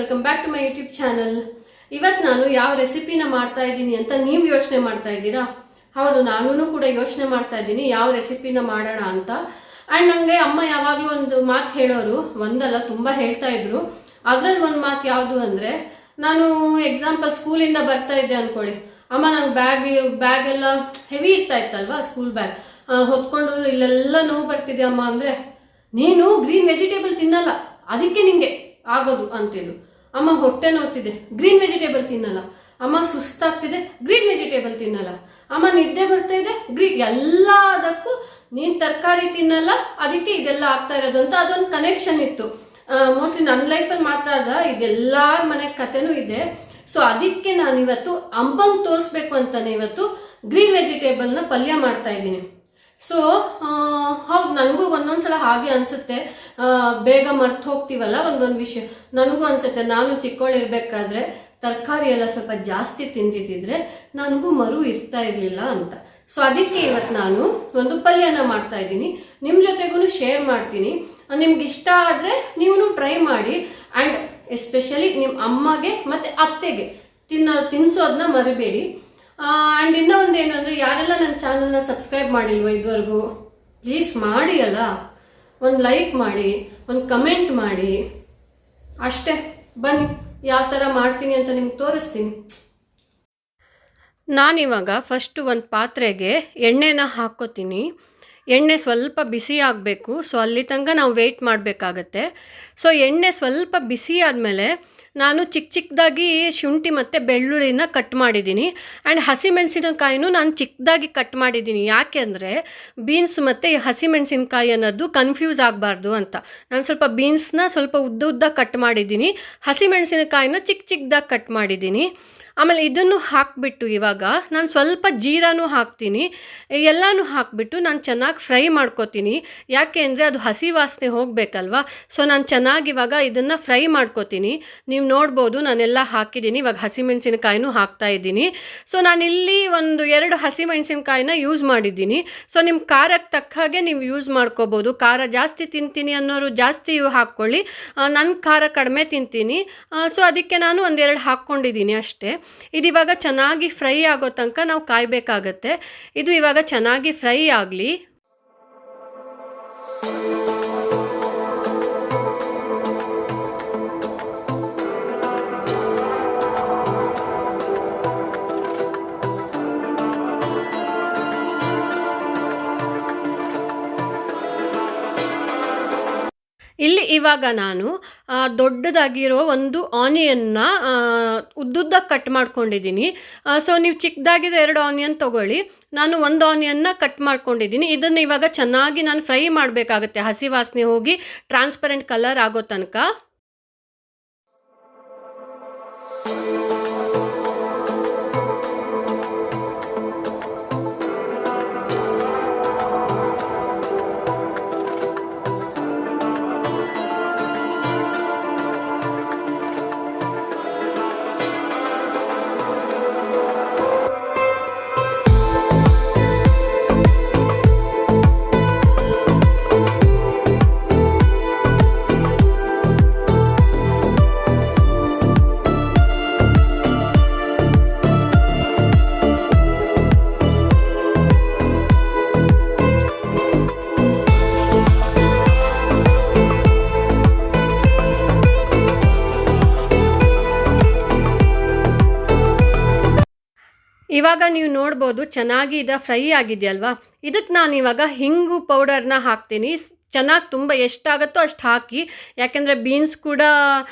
Welcome back to my YouTube channel. ಇವತ್ತು ನಾನು ಯಾವ ರೆಸಿಪಿನ ಮಾಡ್ತಾ ಇದ್ದೀನಿ ಅಂತ ನೀವು ಯೋಚನೆ ಮಾಡ್ತಾ ಇದ್ದೀರಾ? ಹೌದು, ನಾನು ಕೂಡ ಯೋಚನೆ ಮಾಡ್ತಾ ಇದ್ದೀನಿ ಯಾವ ರೆಸಿಪಿನ ಮಾಡೋಣ ಅಂತ. ಆ್ಯಂಡ್ ನನಗೆ ಅಮ್ಮ ಯಾವಾಗಲೂ ಒಂದು ಮಾತು ಹೇಳೋರು, ಒಂದಲ್ಲ ತುಂಬ ಹೇಳ್ತಾ ಇದ್ರು. ಅದರಲ್ಲಿ ಒಂದು ಮಾತು ಯಾವುದು ಅಂದರೆ, ನಾನು ಎಕ್ಸಾಂಪಲ್ ಸ್ಕೂಲಿಂದ ಬರ್ತಾ ಇದ್ದೆ ಅಂದ್ಕೊಳ್ಳಿ, ಅಮ್ಮ ನಂಗೆ ಬ್ಯಾಗ್ ಎಲ್ಲ ಹೆವಿ ಇರ್ತಾ ಇತ್ತಲ್ವಾ, ಸ್ಕೂಲ್ ಬ್ಯಾಗ್ ಹೊತ್ಕೊಂಡು ಇಲ್ಲೆಲ್ಲ ನೋವು ಬರ್ತಿದೆ ಅಮ್ಮ ಅಂದರೆ, ನೀನು ಗ್ರೀನ್ ವೆಜಿಟೇಬಲ್ ತಿನ್ನಲ್ಲ ಅದಕ್ಕೆ ನಿಂಗೆ ಆಗೋದು ಅಂತಿದ್ರು. ಅಮ್ಮ ಹೊಟ್ಟೆ ನೋವ್ತಿದೆ, ಗ್ರೀನ್ ವೆಜಿಟೇಬಲ್ ತಿನ್ನಲ್ಲ. ಅಮ್ಮ ಸುಸ್ತಾಗ್ತಿದೆ, ಗ್ರೀನ್ ವೆಜಿಟೇಬಲ್ ತಿನ್ನಲ್ಲ. ಅಮ್ಮ ನಿದ್ದೆ ಬರ್ತಾ ಇದೆ, ಎಲ್ಲದಕ್ಕೂ ನೀನು ತರಕಾರಿ ತಿನ್ನಲ್ಲ ಅದಕ್ಕೆ ಇದೆಲ್ಲ ಆಗ್ತಾ ಇರೋದು ಅಂತ ಅದೊಂದು ಕನೆಕ್ಷನ್ ಇತ್ತು. ಮೋಸ್ಟ್ಲಿ ನನ್ನ ಲೈಫಲ್ಲಿ ಮಾತ್ರ ಅದ, ಇದೆಲ್ಲರ ಮನೆ ಕಥೆನೂ ಇದೆ. ಸೊ ಅದಕ್ಕೆ ನಾನು ಇವತ್ತು ಅಮ್ಮಂಗೆ ತೋರಿಸ್ಬೇಕು ಅಂತಾನೆ ಇವತ್ತು ಗ್ರೀನ್ ವೆಜಿಟೇಬಲ್ನ ಪಲ್ಯ ಮಾಡ್ತಾ ಇದ್ದೀನಿ. ಸೊ ಹೌದು, ನನಗೂ ಒಂದೊಂದ್ಸಲ ಹಾಗೆ ಅನಿಸುತ್ತೆ, ಬೇಗ ಮರ್ತು ಹೋಗ್ತೀವಲ್ಲ ಒಂದೊಂದು ವಿಷಯ. ನನಗೂ ಅನಿಸುತ್ತೆ, ನಾನು ಚಿಕ್ಕವಳಿರ್ಬೇಕಾದ್ರೆ ತರಕಾರಿ ಎಲ್ಲ ಸ್ವಲ್ಪ ಜಾಸ್ತಿ ತಿಂದಿದ್ದಿದ್ರೆ ನನಗೂ ಮರು ಇರ್ತಾ ಇರಲಿಲ್ಲ ಅಂತ. ಸೊ ಅದಕ್ಕೆ ಇವತ್ತು ನಾನು ಒಂದು ಪಲ್ಯನ ಮಾಡ್ತಾ ಇದ್ದೀನಿ, ನಿಮ್ಮ ಜೊತೆಗೂ ಶೇರ್ ಮಾಡ್ತೀನಿ. ನಿಮ್ಗೆ ಇಷ್ಟ ಆದರೆ ನೀವು ಟ್ರೈ ಮಾಡಿ. ಆ್ಯಂಡ್ ಎಸ್ಪೆಷಲಿ ನಿಮ್ಮ ಅಮ್ಮಗೆ ಮತ್ತು ಅತ್ತೆಗೆ ತಿನ್ನಿಸೋದನ್ನ ಮರಿಬೇಡಿ. ಆ್ಯಂಡ್ ಇನ್ನೂ ಒಂದು ಏನು ಅಂದರೆ, ಯಾರೆಲ್ಲ ನನ್ನ ಚಾನಲ್ನ ಸಬ್ಸ್ಕ್ರೈಬ್ ಮಾಡಿಲ್ವೋ ಇದುವರೆಗೂ, ಪ್ಲೀಸ್ ಮಾಡಿ ಅಲ್ಲ, ಒಂದು ಲೈಕ್ ಮಾಡಿ, ಒಂದು ಕಮೆಂಟ್ ಮಾಡಿ, ಅಷ್ಟೇ. ಬನ್ನಿ ಯಾವ ಥರ ಮಾಡ್ತೀನಿ ಅಂತ ನಿಮ್ಗೆ ತೋರಿಸ್ತೀನಿ. ನಾನಿವಾಗ ಫಸ್ಟು ಒಂದು ಪಾತ್ರೆಗೆ ಎಣ್ಣೆನ ಹಾಕ್ಕೋತೀನಿ. ಎಣ್ಣೆ ಸ್ವಲ್ಪ ಬಿಸಿ ಆಗಬೇಕು, ಸೊ ಅಲ್ಲಿ ತನಕ ನಾವು ವೆಯ್ಟ್ ಮಾಡಬೇಕಾಗತ್ತೆ. ಸೊ ಎಣ್ಣೆ ಸ್ವಲ್ಪ ಬಿಸಿ ಆದಮೇಲೆ ನಾನು ಚಿಕ್ಕದಾಗಿ ಶುಂಠಿ ಮತ್ತು ಬೆಳ್ಳುಳ್ಳಿನ ಕಟ್ ಮಾಡಿದ್ದೀನಿ. ಆ್ಯಂಡ್ ಹಸಿಮೆಣಸಿನಕಾಯಿನೂ ನಾನು ಚಿಕ್ಕದಾಗಿ ಕಟ್ ಮಾಡಿದ್ದೀನಿ. ಯಾಕೆ ಅಂದರೆ ಬೀನ್ಸ್ ಮತ್ತು ಹಸಿಮೆಣಸಿನಕಾಯಿ ಅನ್ನೋದು ಕನ್ಫ್ಯೂಸ್ ಆಗಬಾರ್ದು ಅಂತ ನಾನು ಸ್ವಲ್ಪ ಬೀನ್ಸ್ನ ಸ್ವಲ್ಪ ಉದ್ದ ಕಟ್ ಮಾಡಿದ್ದೀನಿ, ಹಸಿಮೆಣಸಿನಕಾಯಿನ ಚಿಕ್ಕದಾಗಿ ಕಟ್ ಮಾಡಿದ್ದೀನಿ. ಆಮೇಲೆ ಇದನ್ನು ಹಾಕಿಬಿಟ್ಟು ಇವಾಗ ನಾನು ಸ್ವಲ್ಪ ಜೀರಾನೂ ಹಾಕ್ತೀನಿ. ಎಲ್ಲನೂ ಹಾಕಿಬಿಟ್ಟು ನಾನು ಚೆನ್ನಾಗಿ ಫ್ರೈ ಮಾಡ್ಕೋತೀನಿ. ಯಾಕೆ ಅಂದರೆ ಅದು ಹಸಿ ವಾಸನೆ ಹೋಗಬೇಕಲ್ವ. ಸೊ ನಾನು ಚೆನ್ನಾಗಿ ಇವಾಗ ಇದನ್ನು ಫ್ರೈ ಮಾಡ್ಕೋತೀನಿ. ನೀವು ನೋಡ್ಬೋದು ನಾನೆಲ್ಲ ಹಾಕಿದ್ದೀನಿ. ಇವಾಗ ಹಸಿಮೆಣಸಿನಕಾಯಿನೂ ಹಾಕ್ತಾಯಿದ್ದೀನಿ. ಸೊ ನಾನಿಲ್ಲಿ ಒಂದು 2 ಹಸಿಮೆಣಸಿನಕಾಯಿನ ಯೂಸ್ ಮಾಡಿದ್ದೀನಿ. ಸೊ ನಿಮ್ಮ ಖಾರಕ್ಕೆ ತಕ್ಕ ಹಾಗೆ ನೀವು ಯೂಸ್ ಮಾಡ್ಕೋಬೋದು. ಖಾರ ಜಾಸ್ತಿ ತಿಂತೀನಿ ಅನ್ನೋರು ಜಾಸ್ತಿ ಹಾಕ್ಕೊಳ್ಳಿ, ನನ್ನ ಖಾರ ಕಡಿಮೆ ತಿಂತೀನಿ. ಸೊ ಅದಕ್ಕೆ ನಾನು 1-2 ಹಾಕ್ಕೊಂಡಿದ್ದೀನಿ ಅಷ್ಟೇ. ಇದು ಇವಾಗ ಚೆನ್ನಾಗಿ ಫ್ರೈ ಆಗೋ ತನಕ ನಾವು ಕಾಯಬೇಕಾಗತ್ತೆ. ಇದು ಇವಾಗ ಚೆನ್ನಾಗಿ ಫ್ರೈ ಆಗಲಿ. ಇಲ್ಲಿ ಇವಾಗ ನಾನು ದೊಡ್ಡದಾಗಿರೋ ಒಂದು ಆನಿಯನ್ನ ಉದ್ದುದ್ದ ಕಟ್ ಮಾಡ್ಕೊಂಡಿದ್ದೀನಿ. ಸೊ ನೀವು ಚಿಕ್ಕದಾಗಿರೋ 2 ಆನಿಯನ್ ತೊಗೊಳ್ಳಿ. ನಾನು 1 ಆನಿಯನ್ನ ಕಟ್ ಮಾಡ್ಕೊಂಡಿದ್ದೀನಿ. ಇದನ್ನು ಇವಾಗ ಚೆನ್ನಾಗಿ ನಾನು ಫ್ರೈ ಮಾಡಬೇಕಾಗತ್ತೆ, ಹಸಿ ವಾಸನೆ ಹೋಗಿ ಟ್ರಾನ್ಸ್ಪರೆಂಟ್ ಕಲರ್ ಆಗೋ ತನಕ. ಇವಾಗ ನೀವು ನೋಡ್ಬೋದು ಚೆನ್ನಾಗಿ ಇದು ಫ್ರೈ ಆಗಿದೆಯಲ್ವಾ. ಇದಕ್ಕೆ ನಾನು ಇವಾಗ ಹಿಂಗು ಪೌಡರ್ನ ಹಾಕ್ತೀನಿ. ಚೆನ್ನಾಗಿ ತುಂಬ ಎಷ್ಟಾಗುತ್ತೋ ಅಷ್ಟು ಹಾಕಿ, ಯಾಕೆಂದರೆ ಬೀನ್ಸ್ ಕೂಡ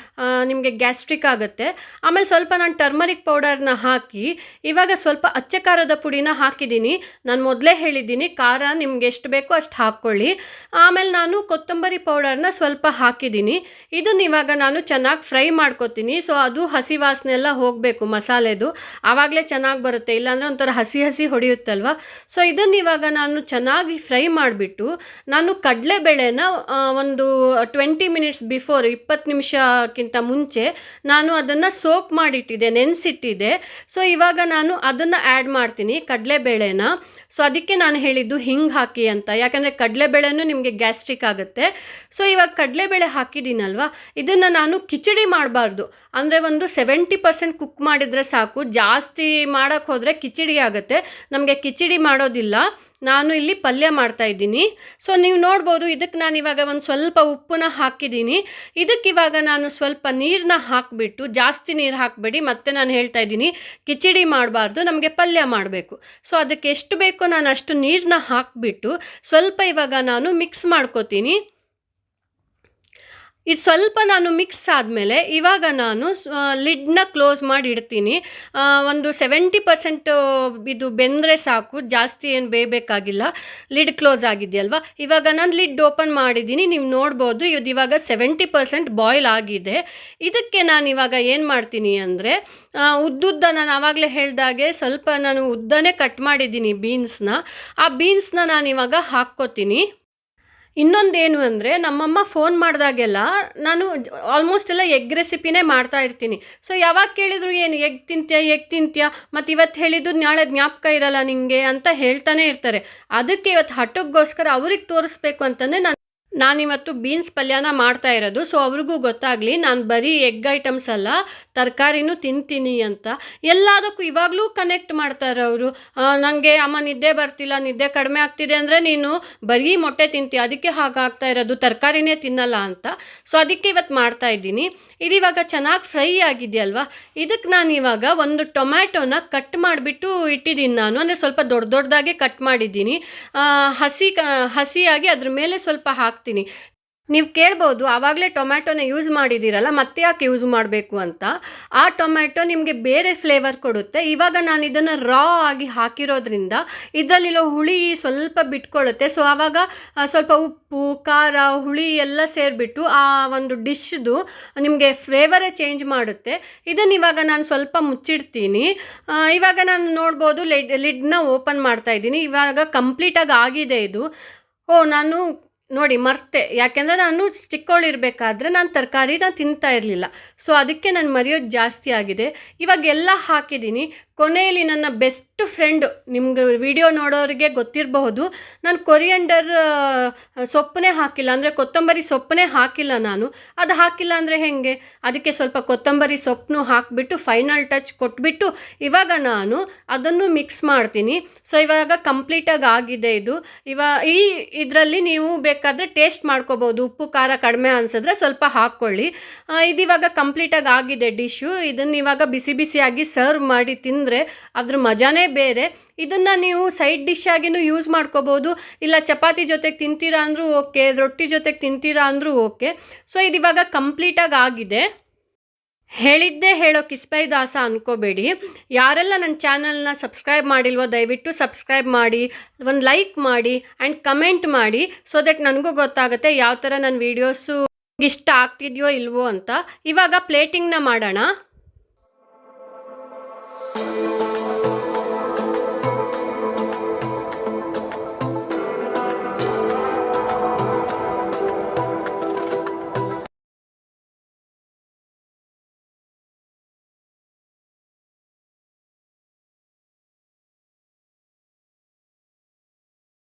ನಿಮಗೆ ಗ್ಯಾಸ್ಟ್ರಿಕ್ ಆಗುತ್ತೆ. ಆಮೇಲೆ ಸ್ವಲ್ಪ ನಾನು ಟರ್ಮರಿಕ್ ಪೌಡರ್ನ ಹಾಕಿ ಇವಾಗ ಸ್ವಲ್ಪ ಅಚ್ಚ ಖಾರದ ಪುಡಿನ ಹಾಕಿದ್ದೀನಿ. ನಾನು ಮೊದಲೇ ಹೇಳಿದ್ದೀನಿ, ಖಾರ ನಿಮ್ಗೆ ಎಷ್ಟು ಬೇಕೋ ಅಷ್ಟು ಹಾಕ್ಕೊಳ್ಳಿ. ಆಮೇಲೆ ನಾನು ಕೊತ್ತಂಬರಿ ಪೌಡರ್ನ ಸ್ವಲ್ಪ ಹಾಕಿದ್ದೀನಿ. ಇದನ್ನು ಇವಾಗ ನಾನು ಚೆನ್ನಾಗಿ ಫ್ರೈ ಮಾಡ್ಕೊತೀನಿ. ಸೊ ಅದು ಹಸಿ ವಾಸನೆ ಎಲ್ಲ ಹೋಗಬೇಕು ಮಸಾಲೆದು, ಆವಾಗಲೇ ಚೆನ್ನಾಗಿ ಬರುತ್ತೆ, ಇಲ್ಲಾಂದರೆ ಒಂಥರ ಹಸಿ ಹೊಡೆಯುತ್ತಲ್ವ. ಸೊ ಇದನ್ನು ಇವಾಗ ನಾನು ಚೆನ್ನಾಗಿ ಫ್ರೈ ಮಾಡಿಬಿಟ್ಟು ನಾನು ಕಡಲೆಬೇಳೆನ ಒಂದು 20 ಮಿನಿಟ್ಸ್ ಬಿಫೋರ್ 20 ನಿಮಿಷಕ್ಕಿಂತ ಮುಂಚೆ ನಾನು ಅದನ್ನು ಸೋಕ್ ಮಾಡಿಟ್ಟಿದ್ದೆ, ನೆನೆಸಿಟ್ಟಿದ್ದೆ. ಸೊ ಇವಾಗ ನಾನು ಅದನ್ನು ಆ್ಯಡ್ ಮಾಡ್ತೀನಿ ಕಡಲೆಬೇಳೆನ. ಸೊ ಅದಕ್ಕೆ ನಾನು ಹೇಳಿದ್ದು ಹಿಂಗೆ ಹಾಕಿ ಅಂತ, ಯಾಕಂದರೆ ಕಡಲೆಬೇಳೆನೂ ನಿಮಗೆ ಗ್ಯಾಸ್ಟ್ರಿಕ್ ಆಗುತ್ತೆ. ಸೊ ಇವಾಗ ಕಡಲೆಬೇಳೆ ಹಾಕಿದ್ದೀನಲ್ವ, ಇದನ್ನು ನಾನು ಕಿಚಡಿ ಮಾಡಬಾರ್ದು. ಅಂದರೆ ಒಂದು 70% ಕುಕ್ ಮಾಡಿದರೆ ಸಾಕು, ಜಾಸ್ತಿ ಮಾಡೋಕ್ಕೆ ಹೋದರೆ ಕಿಚಡಿ ಆಗುತ್ತೆ. ನಮಗೆ ಕಿಚಡಿ ಮಾಡೋದಿಲ್ಲ, ನಾನು ಇಲ್ಲಿ ಪಲ್ಯ ಮಾಡ್ತಾಯಿದ್ದೀನಿ. ಸೊ ನೀವು ನೋಡ್ಬೋದು, ಇದಕ್ಕೆ ನಾನು ಇವಾಗ ಒಂದು ಸ್ವಲ್ಪ ಉಪ್ಪನ್ನ ಹಾಕಿದ್ದೀನಿ. ಇದಕ್ಕೆ ಇವಾಗ ನಾನು ಸ್ವಲ್ಪ ನೀರನ್ನ ಹಾಕಿಬಿಟ್ಟು, ಜಾಸ್ತಿ ನೀರು ಹಾಕಬೇಡಿ, ಮತ್ತೆ ನಾನು ಹೇಳ್ತಾ ಇದ್ದೀನಿ ಕಿಚಡಿ ಮಾಡಬಾರ್ದು, ನಮಗೆ ಪಲ್ಯ ಮಾಡಬೇಕು. ಸೊ ಅದಕ್ಕೆ ಎಷ್ಟು ಬೇಕೋ ನಾನು ಅಷ್ಟು ನೀರನ್ನ ಹಾಕಿಬಿಟ್ಟು ಸ್ವಲ್ಪ ಇವಾಗ ನಾನು ಮಿಕ್ಸ್ ಮಾಡ್ಕೋತೀನಿ. ಇದು ಸ್ವಲ್ಪ ನಾನು ಮಿಕ್ಸ್ ಆದಮೇಲೆ ಇವಾಗ ನಾನು ಲಿಡ್ನ ಕ್ಲೋಸ್ ಮಾಡಿ ಇಡ್ತೀನಿ. ಒಂದು 70% ಇದು ಬೆಂದರೆ ಸಾಕು, ಜಾಸ್ತಿ ಏನು ಬೇಯಬೇಕಾಗಿಲ್ಲ. ಲಿಡ್ ಕ್ಲೋಸ್ ಆಗಿದೆಯಲ್ವ, ಇವಾಗ ನಾನು ಲಿಡ್ ಓಪನ್ ಮಾಡಿದ್ದೀನಿ. ನೀವು ನೋಡ್ಬೋದು ಇದು ಇವಾಗ 70% ಬಾಯ್ಲ್ ಆಗಿದೆ. ಇದಕ್ಕೆ ನಾನು ಇವಾಗ ಏನು ಮಾಡ್ತೀನಿ ಅಂದರೆ, ಉದ್ದುದ್ದ ನಾನು ಆವಾಗಲೇ ಹೇಳ್ದಾಗೆ ಸ್ವಲ್ಪ ನಾನು ಉದ್ದನೇ ಕಟ್ ಮಾಡಿದ್ದೀನಿ ಬೀನ್ಸ್ನ. ಆ ಬೀನ್ಸ್ನ ನಾನು ಇವಾಗ ಹಾಕ್ಕೋತೀನಿ. ಇನ್ನೊಂದೇನು ಅಂದರೆ, ನಮ್ಮಮ್ಮ ಫೋನ್ ಮಾಡಿದಾಗೆಲ್ಲ ನಾನು ಆಲ್ಮೋಸ್ಟ್ ಎಲ್ಲ ಎಗ್ ರೆಸಿಪಿನೇ ಮಾಡ್ತಾ ಇರ್ತೀನಿ. ಸೊ ಯಾವಾಗ ಕೇಳಿದ್ರು ಏನು ಎಗ್ ತಿಂತ್ಯಾ ಮತ್ತು ಇವತ್ತು ಹೇಳಿದ್ದು ನಾಳೆ ಜ್ಞಾಪಕ ಇರಲ್ಲ ನಿಮಗೆ ಅಂತ ಹೇಳ್ತಾನೆ ಇರ್ತಾರೆ. ಅದಕ್ಕೆ ಇವತ್ತು ಹಠಕ್ಕೋಸ್ಕರ ಅವ್ರಿಗೆ ತೋರಿಸ್ಬೇಕು ಅಂತಲೇ ನಾನಿವತ್ತು ಬೀನ್ಸ್ ಪಲ್ಯನ ಮಾಡ್ತಾ ಇರೋದು. ಸೊ ಅವ್ರಿಗೂ ಗೊತ್ತಾಗಲಿ ನಾನು ಬರೀ ಎಗ್ ಐಟಮ್ಸ್ ಅಲ್ಲ, ತರಕಾರಿನೂ ತಿಂತೀನಿ ಅಂತ. ಎಲ್ಲದಕ್ಕೂ ಇವಾಗಲೂ ಕನೆಕ್ಟ್ ಮಾಡ್ತಾರೆ ಅವರು. ನನಗೆ ಅಮ್ಮ ನಿದ್ದೆ ಬರ್ತಿಲ್ಲ, ನಿದ್ದೆ ಕಡಿಮೆ ಆಗ್ತಿದೆ ಅಂದರೆ ನೀನು ಬರೀ ಮೊಟ್ಟೆ ತಿಂತೀಯ, ಅದಕ್ಕೆ ಹಾಗಾಗ್ತಾ ಇರೋದು, ತರಕಾರಿನೇ ತಿನ್ನಲ್ಲ ಅಂತ. ಸೊ ಅದಕ್ಕೆ ಇವತ್ತು ಮಾಡ್ತಾ ಇದ್ದೀನಿ. ಇದಿವಾಗ ಚೆನ್ನಾಗಿ ಫ್ರೈ ಆಗಿದೆಯಲ್ವ, ಇದಕ್ಕೆ ನಾನು ಇವಾಗ ಒಂದು ಟೊಮ್ಯಾಟೋನ ಕಟ್ ಮಾಡಿಬಿಟ್ಟು ಇಟ್ಟಿದ್ದೀನಿ ನಾನು. ಅಂದರೆ ಸ್ವಲ್ಪ ದೊಡ್ಡದಾಗೆ ಕಟ್ ಮಾಡಿದ್ದೀನಿ, ಹಸಿಯಾಗಿ ಅದ್ರ ಮೇಲೆ ಸ್ವಲ್ಪ ಹಾಕ್ತೀನಿ. ನೀವು ಕೇಳ್ಬೋದು, ಆವಾಗಲೇ ಟೊಮ್ಯಾಟೋನ ಯೂಸ್ ಮಾಡಿದ್ದೀರಲ್ಲ ಮತ್ತೆ ಯಾಕೆ ಯೂಸ್ ಮಾಡಬೇಕು ಅಂತ. ಆ ಟೊಮ್ಯಾಟೊ ನಿಮಗೆ ಬೇರೆ ಫ್ಲೇವರ್ ಕೊಡುತ್ತೆ. ಇವಾಗ ನಾನು ಇದನ್ನು ರಾ ಆಗಿ ಹಾಕಿರೋದ್ರಿಂದ ಇದರಲ್ಲಿರೋ ಹುಳಿ ಸ್ವಲ್ಪ ಬಿಟ್ಕೊಳ್ಳುತ್ತೆ. ಸೊ ಆವಾಗ ಸ್ವಲ್ಪ ಉಪ್ಪು, ಖಾರ, ಹುಳಿ ಎಲ್ಲ ಸೇರಿಬಿಟ್ಟು ಆ ಒಂದು ಡಿಶ್ದು ನಿಮಗೆ ಫ್ಲೇವರೇ ಚೇಂಜ್ ಮಾಡುತ್ತೆ. ಇದನ್ನು ಇವಾಗ ನಾನು ಸ್ವಲ್ಪ ಮುಚ್ಚಿಡ್ತೀನಿ. ಇವಾಗ ನಾನು ನೋಡ್ಬೋದು ಲಿಡ್ನ ಓಪನ್ ಮಾಡ್ತಾ ಇದ್ದೀನಿ. ಇವಾಗ ಕಂಪ್ಲೀಟಾಗಿ ಆಗಿದೆ ಇದು. ನಾನು ನೋಡಿ ಮರ್ತೆ, ಯಾಕೆಂದರೆ ನಾನು ಚಿಕ್ಕವಳಿರಬೇಕಾದ್ರೆ ನಾನು ತರಕಾರಿನ ತಿಂತಾ ಇರಲಿಲ್ಲ. ಸೊ ಅದಕ್ಕೆ ನಾನು ಮರೆಯೋದು ಜಾಸ್ತಿ ಆಗಿದೆ. ಇವಾಗ ಎಲ್ಲ ಹಾಕಿದ್ದೀನಿ. ಕೊನೆಯಲ್ಲಿ ನನ್ನ ಬೆಸ್ಟ್ ಫ್ರೆಂಡು, ನಿಮ್ಗೆ ವಿಡಿಯೋ ನೋಡೋರಿಗೆ ಗೊತ್ತಿರಬಹುದು, ನಾನು ಕೊರಿಯಂಡರ್ ಸೊಪ್ಪನ್ನೇ ಹಾಕಿಲ್ಲ, ಅಂದರೆ ಕೊತ್ತಂಬರಿ ಸೊಪ್ಪನ್ನೇ ಹಾಕಿಲ್ಲ ನಾನು. ಅದು ಹಾಕಿಲ್ಲ ಅಂದರೆ ಹೇಗೆ, ಅದಕ್ಕೆ ಸ್ವಲ್ಪ ಕೊತ್ತಂಬರಿ ಸೊಪ್ಪನ್ನು ಹಾಕಿಬಿಟ್ಟು ಫೈನಲ್ ಟಚ್ ಕೊಟ್ಬಿಟ್ಟು ಇವಾಗ ನಾನು ಅದನ್ನು ಮಿಕ್ಸ್ ಮಾಡ್ತೀನಿ. ಸೊ ಇವಾಗ ಕಂಪ್ಲೀಟಾಗಿ ಆಗಿದೆ ಇದು. ಇದರಲ್ಲಿ ನೀವು ಬೇಕಾದರೆ ಟೇಸ್ಟ್ ಮಾಡ್ಕೋಬೋದು, ಉಪ್ಪು ಖಾರ ಕಡಿಮೆ ಅನಿಸಿದ್ರೆ ಸ್ವಲ್ಪ ಹಾಕ್ಕೊಳ್ಳಿ. ಇದಿವಾಗ ಕಂಪ್ಲೀಟಾಗಿ ಆಗಿದೆ ಡಿಶ್ಶು. ಇದನ್ನು ಇವಾಗ ಬಿಸಿ ಬಿಸಿಯಾಗಿ ಸರ್ವ್ ಮಾಡಿ ತಿಂದರೆ ಅದ್ರ ಮಜಾನೇ ಬೇರೆ. ಇದನ್ನು ನೀವು ಸೈಡ್ ಡಿಶ್ ಆಗಿನೂ ಯೂಸ್ ಮಾಡ್ಕೋಬೋದು, ಇಲ್ಲ ಚಪಾತಿ ಜೊತೆಗೆ ತಿಂತೀರಾ ಅಂದರೂ ಓಕೆ, ರೊಟ್ಟಿ ಜೊತೆಗೆ ತಿಂತೀರಾ ಅಂದರೂ ಓಕೆ. ಸೊ ಇದಿವಾಗ ಕಂಪ್ಲೀಟಾಗಿ ಆಗಿದೆ. ಹೇಳಿದ್ದೇ ಹೇಳೋ ಕಿಸ್ಪೈ ದಾಸ ಅಂದ್ಕೋಬೇಡಿ. ಯಾರೆಲ್ಲ ನನ್ನ ಚಾನಲ್ನ ಸಬ್ಸ್ಕ್ರೈಬ್ ಮಾಡಿಲ್ವೋ ದಯವಿಟ್ಟು ಸಬ್ಸ್ಕ್ರೈಬ್ ಮಾಡಿ, ಒಂದು ಲೈಕ್ ಮಾಡಿ ಆ್ಯಂಡ್ ಕಮೆಂಟ್ ಮಾಡಿ. ಸೊ ದಟ್ ನನಗೂ ಗೊತ್ತಾಗುತ್ತೆ ಯಾವ ಥರ ನನ್ನ ವೀಡಿಯೋಸು ಇಷ್ಟ ಆಗ್ತಿದೆಯೋ ಇಲ್ವೋ ಅಂತ. ಇವಾಗ ಪ್ಲೇಟಿಂಗ್ನ ಮಾಡೋಣ.